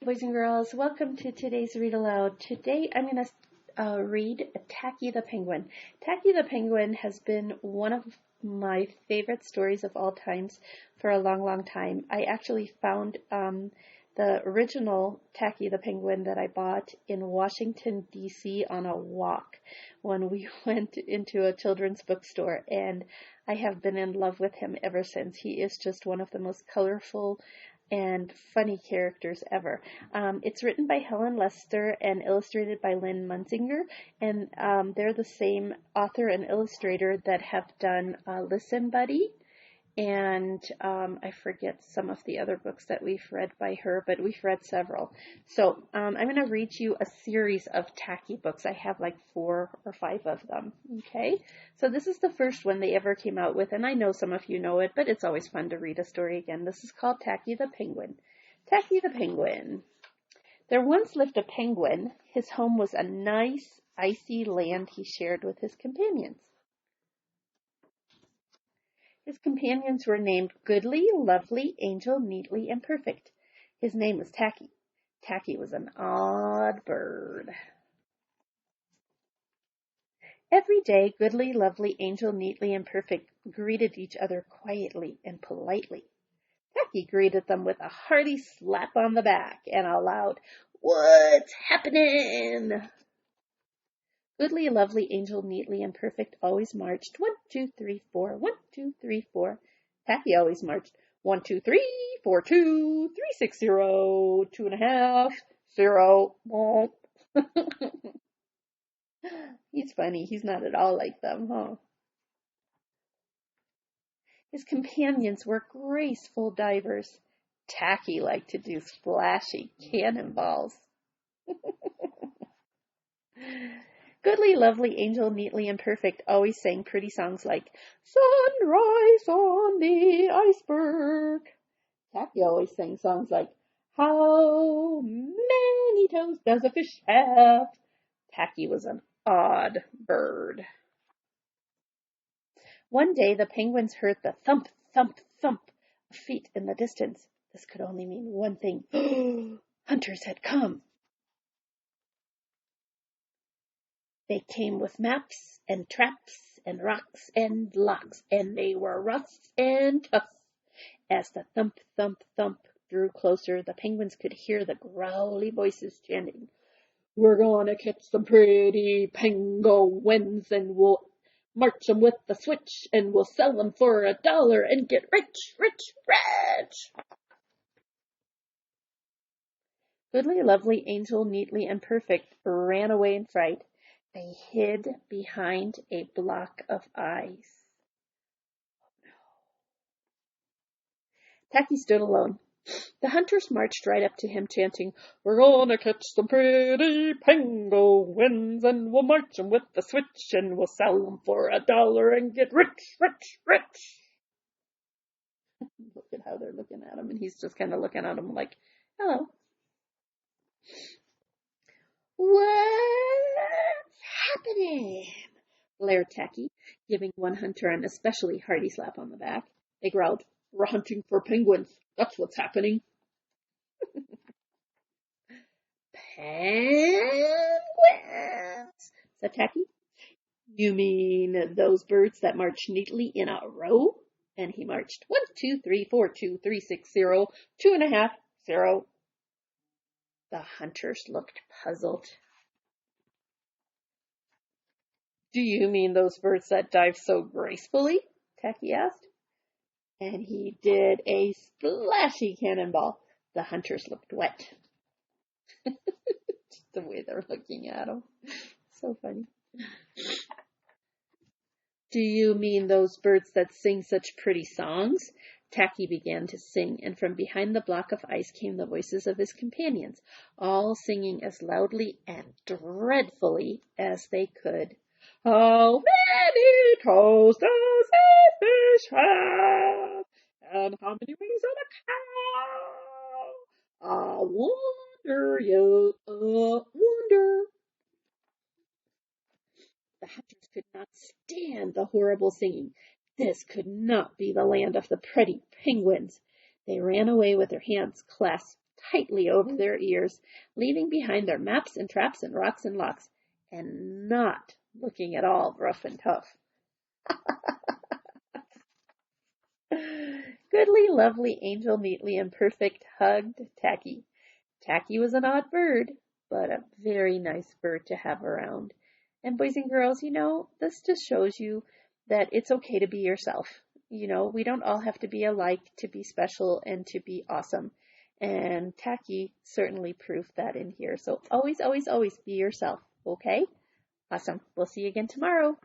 Boys and girls, welcome to today's Read Aloud. Today I'm going to read Tacky the Penguin. Tacky the Penguin has been one of my favorite stories of all times for a long, long time. I actually found the original Tacky the Penguin that I bought in Washington, D.C. on a walk when we went into a children's bookstore, and I have been in love with him ever since. He is just one of the most colorful and funny characters ever. It's written by Helen Lester and illustrated by Lynn Munzinger, and they're the same author and illustrator that have done Listen Buddy, and I forget some of the other books that we've read by her, but we've read several. So I'm going to read you a series of Tacky books. I have like 4 or 5 of them. Okay, so this is the first one they ever came out with, and I know some of you know it, but it's always fun to read a story again. This is called Tacky the Penguin. Tacky the Penguin. There once lived a penguin. His home was a nice, icy land he shared with his companions. His companions were named Goodly, Lovely, Angel, Neatly, and Perfect. His name was Tacky. Tacky was an odd bird. Every day, Goodly, Lovely, Angel, Neatly, and Perfect greeted each other quietly and politely. Tacky greeted them with a hearty slap on the back and a loud, "What's happening?" Goodly, Lovely, Angel, Neatly, and Perfect always marched 1, 2, 3, 4, 1, 2, 3, 4. Tacky always marched 1, 2, 3, 4, 2, 3, 6, 0, 2.5, 0. He's funny. He's not at all like them, huh? His companions were graceful divers. Tacky liked to do splashy cannonballs. Goodly, Lovely, Angel, Neatly, and Perfect always sang pretty songs like Sunrise on the Iceberg. Tacky always sang songs like How many toes does a fish have? Tacky was an odd bird. One day the penguins heard the thump, thump, thump of feet in the distance. This could only mean one thing. Hunters had come. They came with maps and traps and rocks and locks, and they were rough and tough. As the thump, thump, thump drew closer, the penguins could hear the growly voices chanting, "We're gonna catch some pretty penguins, and we'll march 'em with the switch, and we'll sell 'em for $1 and get rich, rich, rich." Goodly, Lovely, Angel, Neatly, and Perfect ran away in fright. They hid behind a block of ice. Tacky stood alone. The hunters marched right up to him, chanting, "We're gonna catch some pretty penguins, and we'll march 'em with the switch, and we'll sell 'em for $1 and get rich, rich, rich." Look at how they're looking at him, and he's just kind of looking at him like, "Hello." "What's happening?" blared Tacky, giving one hunter an especially hearty slap on the back. They growled, "We're hunting for penguins. That's what's happening." "Penguins?" said Tacky. "You mean those birds that march neatly in a row?" And he marched 1, 2, 3, 4, 2, 3, 6, 0, 2.5, 0. The hunters looked puzzled. "Do you mean those birds that dive so gracefully?" Tacky asked. And he did a splashy cannonball. The hunters looked wet. Just the way they're looking at him. So funny. "Do you mean those birds that sing such pretty songs?" Tacky began to sing, and from behind the block of ice came the voices of his companions, all singing as loudly and dreadfully as they could. "How many toes does a fish have? And how many wings on a cow? I wonder, you wonder." The hunters could not stand the horrible singing. This could not be the land of the pretty penguins. They ran away with their hands clasped tightly over their ears, leaving behind their maps and traps and rocks and locks, and not looking at all rough and tough. Goodly, lovely Angel Neatly and Perfect hugged Tacky. Tacky was an odd bird, but a very nice bird to have around. And boys and girls, this just shows you that it's okay to be yourself. We don't all have to be alike to be special and to be awesome. And Tacky certainly proved that in here. So always, always, always be yourself, okay? Awesome. We'll see you again tomorrow.